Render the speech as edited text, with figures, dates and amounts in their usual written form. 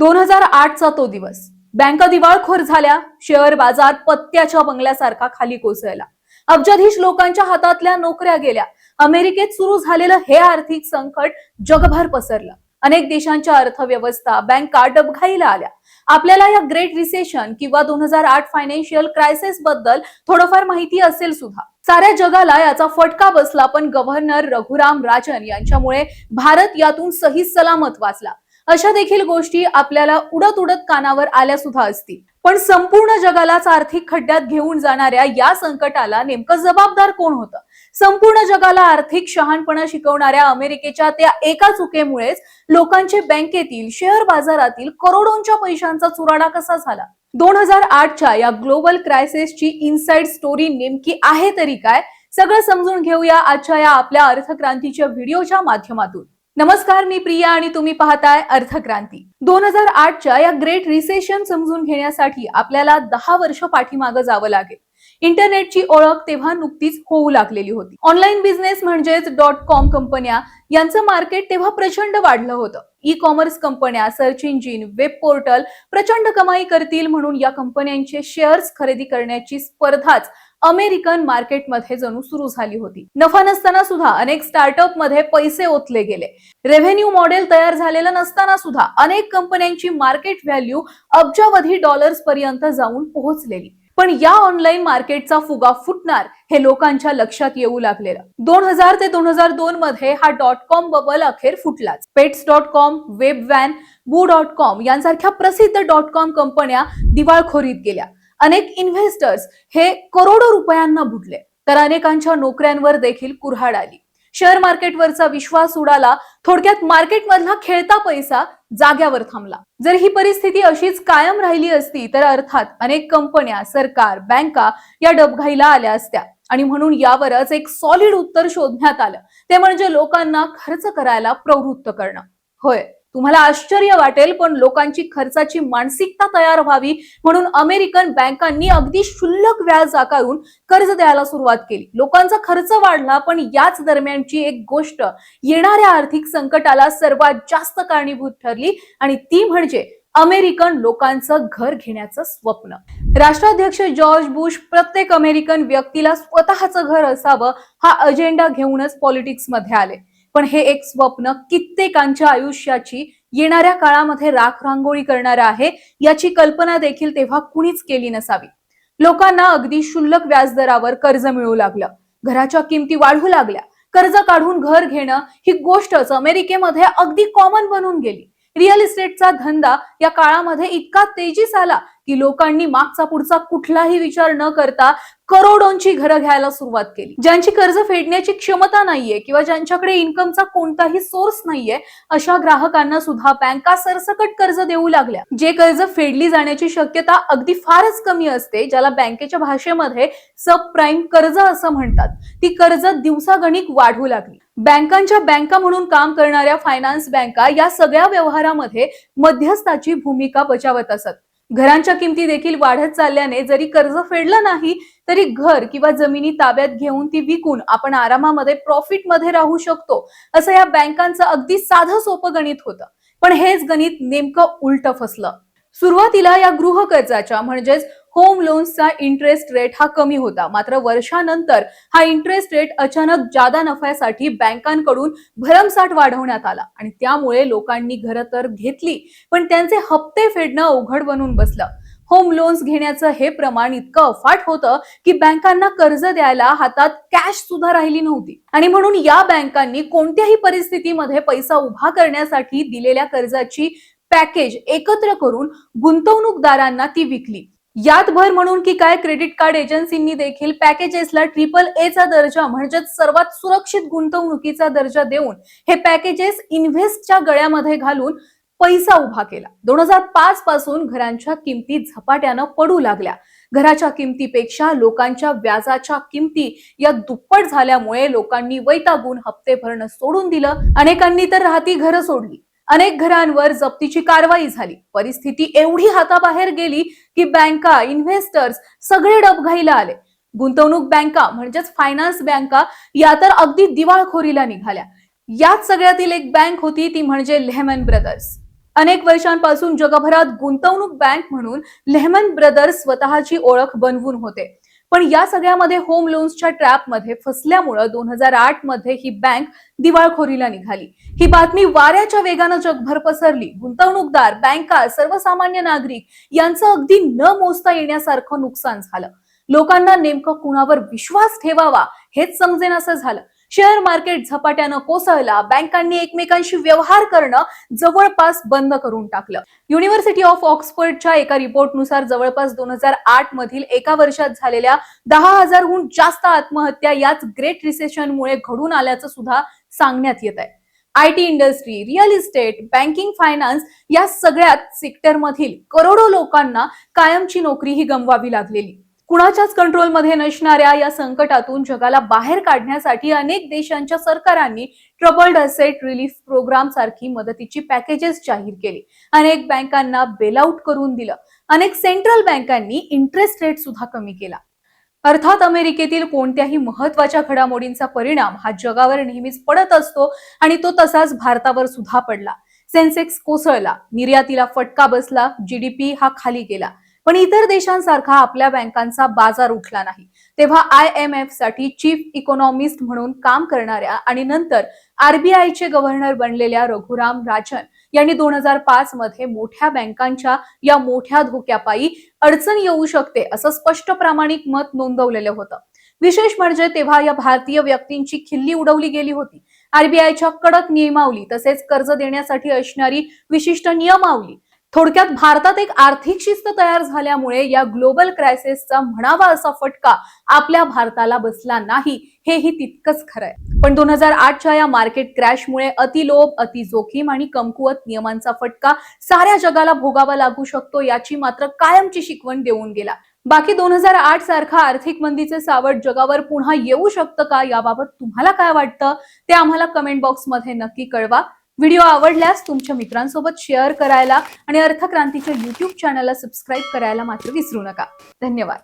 2008चा तो दिवस. बँका दिवाळखोर झाल्या, शेअर बाजार पत्त्याच्या बंगल्यासारखा खाली कोसळला. अब्जाधीश लोकांच्या हातातल्या नोकऱ्या गेल्या. अमेरिकेत सुरू झालेलं हे आर्थिक संकट जगभर पसरलं. अनेक देशांच्या अर्थव्यवस्था, बँका डबघाईला आल्या. आपल्याला या ग्रेट रिसेशन किंवा 2008 फायनान्शियल क्रायसिस बद्दल थोडंफार माहिती असेल सुद्धा. साऱ्या जगाला याचा फटका बसला, पण गव्हर्नर रघुराम राजन यांच्यामुळे भारत यातून सही सलामत वाचला. अशा देखील गोष्टी आपल्याला उडत उडत कानावर आल्या सुद्धा असतील. पण संपूर्ण जगालाच आर्थिक खड्ड्यात घेऊन जाणाऱ्या या संकटाला नेमकं जबाबदार कोण होतं? संपूर्ण जगाला आर्थिक शहाणपणा शिकवणाऱ्या अमेरिकेच्या त्या एका चुकीमुळेच लोकांचे बँकेतील, शेअर बाजारातील करोडोंच्या पैशांचा चुराडा कसा झाला? 2008च्या या ग्लोबल क्रायसिसची इनसाइड स्टोरी नेमकी आहे तरी काय? सगळं समजून घेऊया आजच्या या आपल्या अर्थक्रांतीच्या व्हिडिओच्या माध्यमातून. नमस्कार, मी प्रिया आणि तुम्ही पाहताय अर्थक्रांती. 2008च्या या ग्रेट रिसेशन समजून घेण्यासाठी आपल्याला 10 वर्ष पाठीमागे जावं लागेल. इंटरनेटची ओळख तेव्हा नुकतीच होऊ लागलेली होती. ऑनलाईन बिझनेस म्हणजेच .com कंपन्या यांचं मार्केट तेव्हा प्रचंड वाढलं होतं. ई कॉमर्स कंपन्या, सर्च इंजिन, वेब पोर्टल प्रचंड कमाई करतील म्हणून या कंपन्यांचे शेअर्स खरेदी करण्याची स्पर्धाच अमेरिकन मार्केटमध्ये जणू सुरू झाली होती. नफा नसताना सुद्धा अनेक स्टार्टअप मध्ये पैसे ओतले गेले. रेव्हेन्यू मॉडेल तयार झालेलं नसताना सुद्धा अनेक कंपन्यांची मार्केट व्हॅल्यू अब्जावधी डॉलर्स पर्यंत जाऊन पोहोचलेली. पण या ऑनलाईन मार्केटचा फुगा फुटणार हे लोकांच्या लक्षात येऊ लागलेलं. 2000 ते 2002 मध्ये हा .com बबल अखेर फुटलाच. Pets.com, वेबवॅन, boo.com यांसारख्या प्रसिद्ध .com कंपन्या दिवाळखोरीत गेल्या. अनेक इन्व्हेस्टर्स हे करोडो रुपयांना बुडले, तर अनेकांच्या नोकऱ्यांवर देखील कुऱ्हाड आली. शेअर मार्केटवरचा विश्वास उडाला. थोडक्यात मार्केटमधला खेळता पैसा जाग्यावर थांबला. जर ही परिस्थिती अशीच कायम राहिली असती तर अर्थात अनेक कंपन्या, सरकार, बँका या डबघाईला आल्या असत्या. आणि म्हणून यावरच एक सॉलिड उत्तर शोधण्यात आलं. ते म्हणजे लोकांना खर्च करायला प्रवृत्त करणं. होय, तुम्हाला आश्चर्य वाटेल, पण लोकांची खर्चाची मानसिकता तयार व्हावी म्हणून अमेरिकन बँकांनी अगदी क्षुल्लक व्याज आकारून कर्ज द्यायला सुरुवात केली. लोकांचा खर्च वाढला, पण याच दरम्यानची एक गोष्ट येणाऱ्या आर्थिक संकटाला सर्वात जास्त कारणीभूत ठरली आणि ती म्हणजे अमेरिकन लोकांचं घर घेण्याचं स्वप्न. राष्ट्राध्यक्ष जॉर्ज बुश प्रत्येक अमेरिकन व्यक्तीला स्वतःचं घर असावं हा अजेंडा घेऊनच पॉलिटिक्स मध्ये आले. पण हे एक स्वप्न कित्येकांच्या आयुष्याची येणाऱ्या काळामध्ये राखरांगोळी करणार आहे याची कल्पना देखील तेव्हा कुणीच केली नसावी. लोकांना अगदी क्षुल्लक व्याजदरावर कर्ज मिळू लागलं. घराच्या किमती वाढू लागल्या. कर्ज काढून घर घेणं ही गोष्टच अमेरिकेमध्ये अगदी कॉमन बनून गेली. रिअल इस्टेटचा धंदा या काळामध्ये इतका तेजीस आला की लोकांनी मागचा पुढचा कुठलाही विचार न करता करोडोंची घरं घ्यायला सुरुवात केली. ज्यांची कर्ज फेडण्याची क्षमता नाहीये किंवा ज्यांच्याकडे इन्कमचा कोणताही सोर्स नाहीये अशा ग्राहकांना सुद्धा बँका सरसकट कर्ज देऊ लागल्या. जे कर्ज फेडली जाण्याची शक्यता अगदी फारच कमी असते, ज्याला बँकेच्या भाषेमध्ये सब प्राईम कर्ज असं म्हणतात, ती कर्ज दिवसागणिक वाढू लागली. बँकांच्या बँका म्हणून काम करणाऱ्या फायनान्स बँका या सगळ्या व्यवहारामध्ये मध्यस्थाची भूमिका बजावत असत. घरांच्या किमती देखील वाढत चालल्याने जरी कर्ज फेडलं नाही तरी घर किंवा जमिनी ताब्यात घेऊन ती विकून आपण आरामामध्ये प्रॉफिट मध्ये राहू शकतो असं या बँकांचं अगदी साधं सोपं गणित होतं. पण हेच गणित नेमकं उलट फसलं. सुरुवातीला या गृह कर्जाच्या म्हणजेच होम लोन्सचा इंटरेस्ट रेट हा कमी होता. मात्र वर्षानंतर हा इंटरेस्ट रेट अचानक जादा नफ्यासाठी बँकांकडून भरमसाठ वाढवण्यात आला आणि त्यामुळे लोकांनी घरं तर घेतली, पण त्यांचे हप्ते फेडणं अवघड बनून बसलं. होम लोन्स घेण्याचं हे प्रमाण इतकं अफाट होतं की बँकांना कर्ज द्यायला हातात कॅश सुद्धा राहिली नव्हती. आणि म्हणून या बँकांनी कोणत्याही परिस्थितीमध्ये पैसा उभा करण्यासाठी दिलेल्या कर्जाची पॅकेज एकत्र करून गुंतवणूकदारांना ती विकली. यात भर म्हणून की काय, क्रेडिट कार्ड एजन्सींनी देखील पॅकेजेसला AAA दर्जा म्हणजेच सर्वात सुरक्षित गुंतवणुकीचा दर्जा देऊन हे पॅकेजेस इन्व्हेस्टच्या गळ्यामध्ये घालून पैसा उभा केला. 2005 पासून घरांच्या किमती झपाट्यानं पडू लागल्या. घराच्या किमतीपेक्षा लोकांच्या व्याजाच्या किमती या दुप्पट झाल्यामुळे लोकांनी वैतागून हप्ते भरणं सोडून दिलं. अनेकांनी तर राहती घरं सोडली. अनेक घरांवर जप्तीची कारवाई झाली. परिस्थिती एवढी हाताबाहेर गेली की बँका, इन्व्हेस्टर्स सगळे डबघाईला आले. गुंतवणूक बँका म्हणजेच फायनान्स बँका या तर अगदी दिवाळखोरीला निघाल्या. याच सगळ्यातील एक बँक होती ती म्हणजे लेहमन ब्रदर्स. अनेक वर्षांपासून जगभरात गुंतवणूक बँक म्हणून लेहमन ब्रदर्स स्वतःची ओळख बनवून होते. पण या सगळ्यामध्ये होम लोन्सच्या ट्रॅपमध्ये फसल्यामुळे 2008 मध्ये ही बँक दिवाळखोरीला निघाली. ही बातमी वाऱ्याच्या वेगानं जगभर पसरली. गुंतवणूकदार, बँका, सर्वसामान्य नागरिक यांचं अगदी न मोजता येण्यासारखं नुकसान झालं. लोकांना नेमकं कुणावर विश्वास ठेवावा हेच समजेनासं झालं. शेअर मार्केट झपाट्यानं कोसळला. बँकांनी एकमेकांशी व्यवहार करणं जवळपास बंद करून टाकलं. युनिव्हर्सिटी ऑफ ऑक्सफर्डच्या एका रिपोर्टनुसार जवळपास 2008 मधील एका वर्षात झालेल्या 10,000हून जास्त आत्महत्या याच ग्रेट रिसेशनमुळे घडून आल्याचं सुद्धा सांगण्यात येत आहे. IT industry, real estate, banking, finance या सगळ्याच सेक्टरमधील करोडो लोकांना कायमची नोकरीही गमवावी लागलेली. कुणाच्याच कंट्रोलमध्ये नसणाऱ्या या संकटातून जगाला बाहेर काढण्यासाठी अनेक देशांच्या सरकारांनी ट्रबल्ड असेट रिलीफ प्रोग्राम सारखी मदतीची पॅकेजेस जाहीर केली. अनेक बँकांना बेलआउट करून दिलं. अनेक सेंट्रल बँकांनी इंटरेस्ट रेट सुद्धा कमी केला. अर्थात अमेरिकेतील कोणत्याही महत्वाच्या घडामोडींचा परिणाम हा जगावर नेहमीच पडत असतो आणि तो तसाच भारतावर सुद्धा पडला. सेन्सेक्स कोसळला, निर्यातीला फटका बसला, GDP हा खाली गेला. पण इतर देशांसारखा आपल्या बँकांचा बाजार उठला नाही. तेव्हा IMF साठी चीफ इकॉनॉमिस्ट म्हणून काम करणाऱ्या आणि नंतर RBIचे गव्हर्नर बनलेल्या रघुराम राजन यांनी 2005 मध्ये मोठ्या बँकांच्या या मोठ्या धोक्यापायी अडचण येऊ शकते असं स्पष्ट प्रामाणिक मत नोंदवलेलं होतं. विशेष म्हणजे तेव्हा या भारतीय व्यक्तींची खिल्ली उडवली गेली होती. RBIच्या कडक नियमावली तसेच कर्ज देण्यासाठी असणारी विशिष्ट नियमावली. थोडक्यात भारतात एक आर्थिक शिस्त तयार झाल्यामुळे या ग्लोबल क्रायसिसचा म्हणावा असा फटका आपल्या भारताला बसला नाही, हेही तितकंच खरंय. पण 2008च्या या मार्केट क्रॅशमुळे अतिलोभ, अतिजोखीम आणि कमकुवत नियमांचा फटका साऱ्या जगाला भोगावा लागू शकतो याची मात्र कायमची शिकवण देऊन गेला. बाकी 2008 सारखा आर्थिक मंदीचे सावट जगावर पुन्हा येऊ शकतं का, याबाबत तुम्हाला काय वाटतं ते आम्हाला कमेंट बॉक्समध्ये नक्की कळवा. व्हिडिओ आवडल्यास तुमच्या मित्रांसोबत शेअर करायला आणि अर्थक्रांतीच्या YouTube चॅनलला सबस्क्राईब करायला मात्र विसरू नका. धन्यवाद.